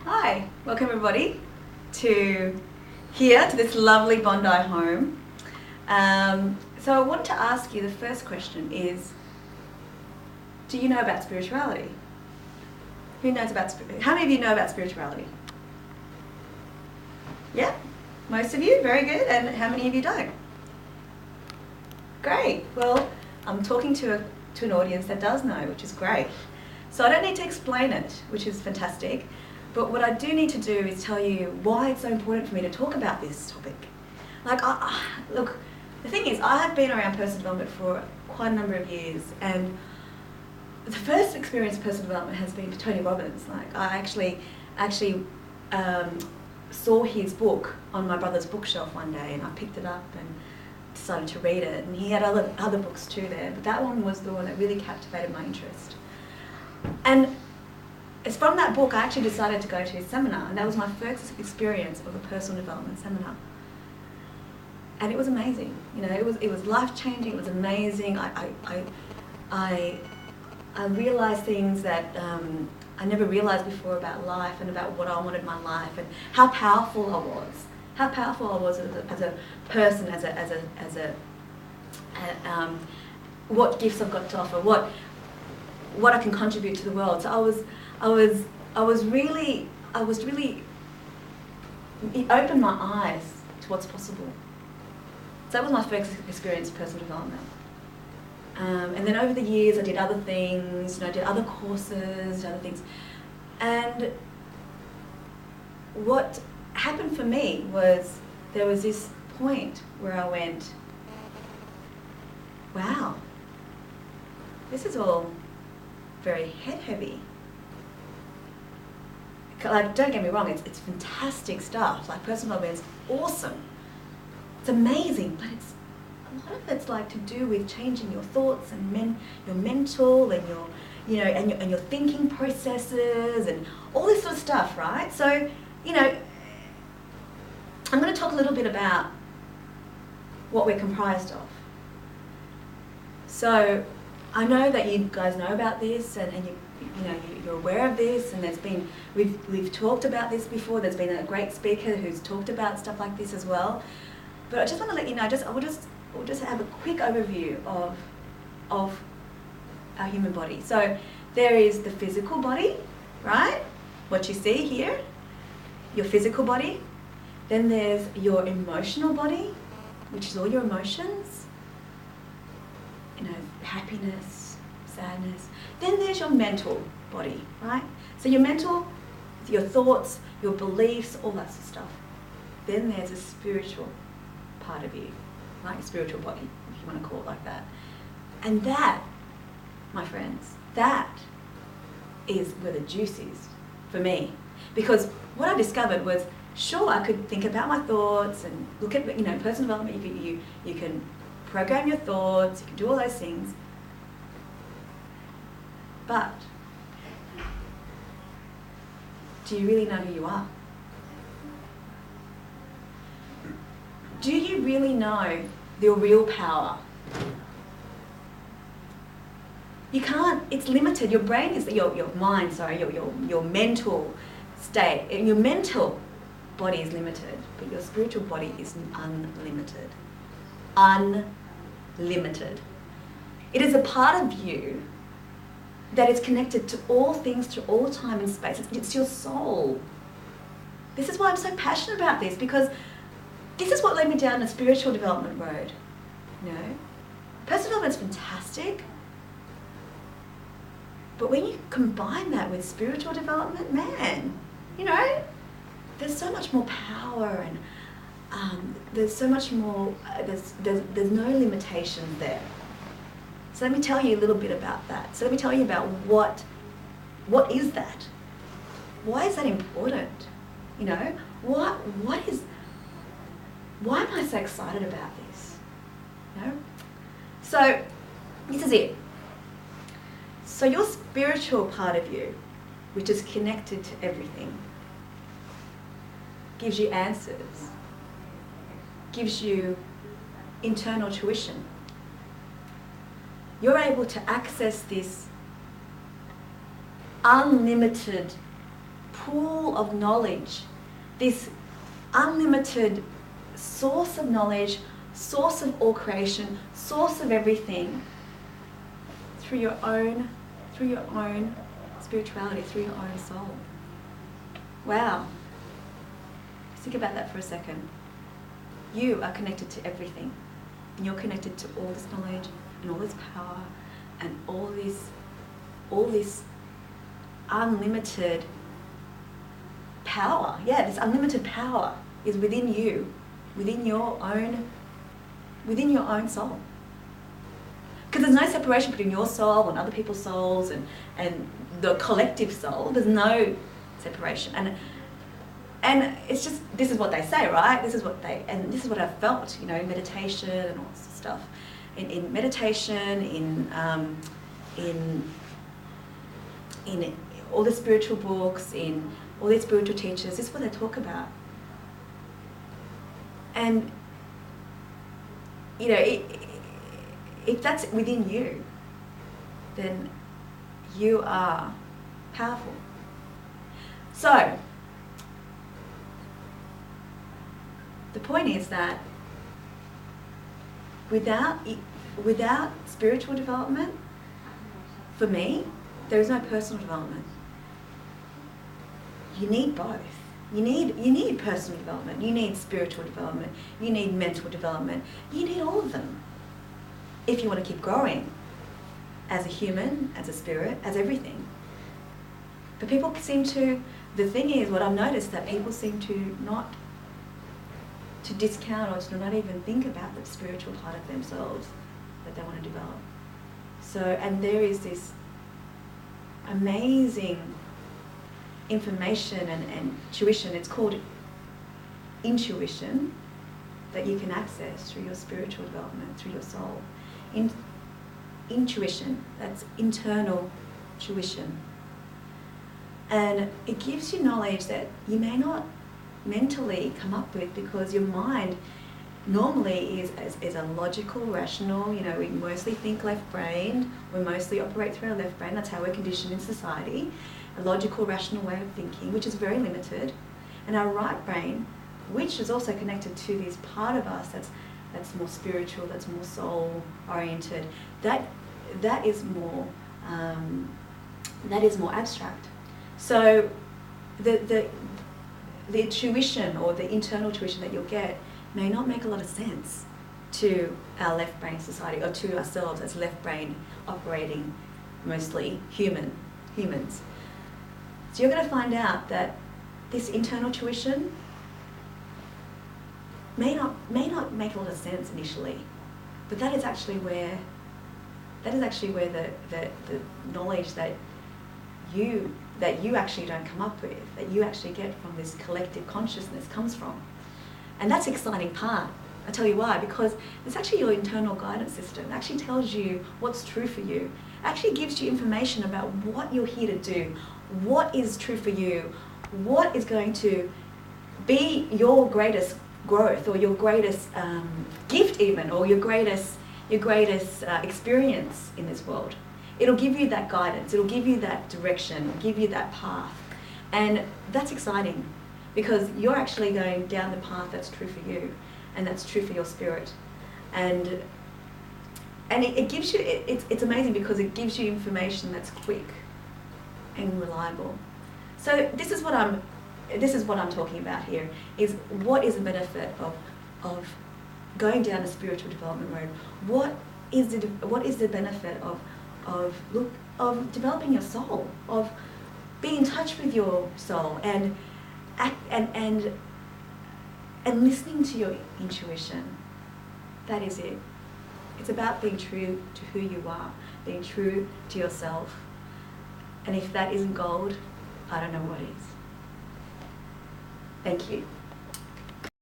Hi, welcome everybody to this lovely Bondi home. So I want to ask you, the first question is, do you know about spirituality? Who knows about how many of you know about spirituality? Yeah, most of you, very good. And how many of you don't? Great. Well, I'm talking to an audience that does know, which is great. So I don't need to explain it, which is fantastic. But what I do need to do is tell you why it's so important for me to talk about this topic. Look, the thing is, I have been around personal development for quite a number of years, and the first experience of personal development has been for Tony Robbins. Like, I actually saw his book on my brother's bookshelf one day, and I picked it up and decided to read it. And he had other books too there, but that one was the one that really captivated my interest. And it's from that book I actually decided to go to his seminar, and that was my first experience of a personal development seminar. And it was amazing. You know, it was life-changing. It was amazing. I realized things that I never realized before about life and about what I wanted in my life, and how powerful I was. How powerful I was as a person, what gifts I've got to offer, what I can contribute to the world. So it opened my eyes to what's possible. So that was my first experience of personal development. And then over the years I did other things, did other courses, other things. And what happened for me was there was this point where I went, wow, this is all very head heavy. Like, don't get me wrong, it's fantastic stuff. Like, personal development is awesome. It's amazing, but a lot of it's like to do with changing your thoughts and your mental and your thinking processes and all this sort of stuff, right? So, I'm going to talk a little bit about what we're comprised of. So, I know that you guys know about this, and you're aware of this, and we've talked about this before. There's been a great speaker who's talked about stuff like this as well. But I just want to let you know, we'll just have a quick overview of our human body. So there is the physical body, right? What you see here, your physical body. Then there's your emotional body, which is all your emotions. Happiness, sadness. Then there's your mental body, right? So your mental, your thoughts, your beliefs, all that sort of stuff. Then there's a spiritual part of you, right? Spiritual body, if you want to call it like that. And that, my friends, that is where the juice is for me. Because what I discovered was, sure, I could think about my thoughts and look at, personal development, you can program your thoughts, you can do all those things. But do you really know who you are? Do you really know your real power? You can't, it's limited. Your brain is, your mind, sorry, your mental state, your mental body is limited, but your spiritual body is unlimited. Unlimited. It is a part of you that is connected to all things through all time and space. It's your soul. This is why I'm so passionate about this, because this is what led me down a spiritual development road. Personal development is fantastic, but when you combine that with spiritual development, man, there's so much more power, and there's so much more. There's no limitations there. So let me tell you a little bit about that. So let me tell you about what is that? Why is that important? Why am I so excited about this? So this is it. So your spiritual part of you, which is connected to everything, gives you answers, gives you internal tuition. You're able to access this unlimited pool of knowledge, this unlimited source of knowledge, source of all creation, source of everything, through your own spirituality, through your own soul. Wow. Think about that for a second. You are connected to everything. And you're connected to all this knowledge and all this power and all this unlimited power. Yeah, this unlimited power is within you, within your own soul. Because there's no separation between your soul and other people's souls and the collective soul. There's no separation. And it's just, this is what they say, right? This is what I've felt, in meditation and all this stuff. In meditation, in all the spiritual books, in all these spiritual teachers, this is what they talk about. And, if that's within you, then you are powerful. So, the point is that without spiritual development, for me, there is no personal development. You need both. You need personal development. You need spiritual development. You need mental development. You need all of them if you want to keep growing as a human, as a spirit, as everything. But people seem to, the thing is, what I've noticed, that people seem to not to discount or to not even think about the spiritual part of themselves that they want to develop. So, and there is this amazing information and tuition, it's called intuition, that you can access through your spiritual development, through your soul. Intuition, that's internal tuition. And it gives you knowledge that you may not mentally come up with, because your mind normally is a logical, rational, we mostly think left-brained, we mostly operate through our left brain, that's how we're conditioned in society, a logical, rational way of thinking, which is very limited. And our right brain, which is also connected to this part of us that's more spiritual, that's more soul-oriented, that is more abstract. So the tuition, or the internal tuition that you'll get, may not make a lot of sense to our left brain society, or to ourselves as left brain operating, mostly humans. So you're going to find out that this internal tuition may not make a lot of sense initially, but that is actually where the knowledge that you actually don't come up with, that you actually get from this collective consciousness comes from. And that's the exciting part. I'll tell you why, because it's actually your internal guidance system. It actually tells you what's true for you. It actually gives you information about what you're here to do, what is true for you, what is going to be your greatest growth, or your greatest gift even, or your greatest experience in this world. It'll give you that guidance, it'll give you that direction, it'll give you that path. And that's exciting, because you're actually going down the path that's true for you, and that's true for your spirit. And it gives you, it's amazing, because it gives you information that's quick and reliable. So this is what I'm talking about here, is what is the benefit of going down a spiritual development road? What is the benefit of developing your soul, of being in touch with your soul, and listening to your intuition? That is it. It's about being true to who you are, being true to yourself. And if that isn't gold, I don't know what is. Thank you.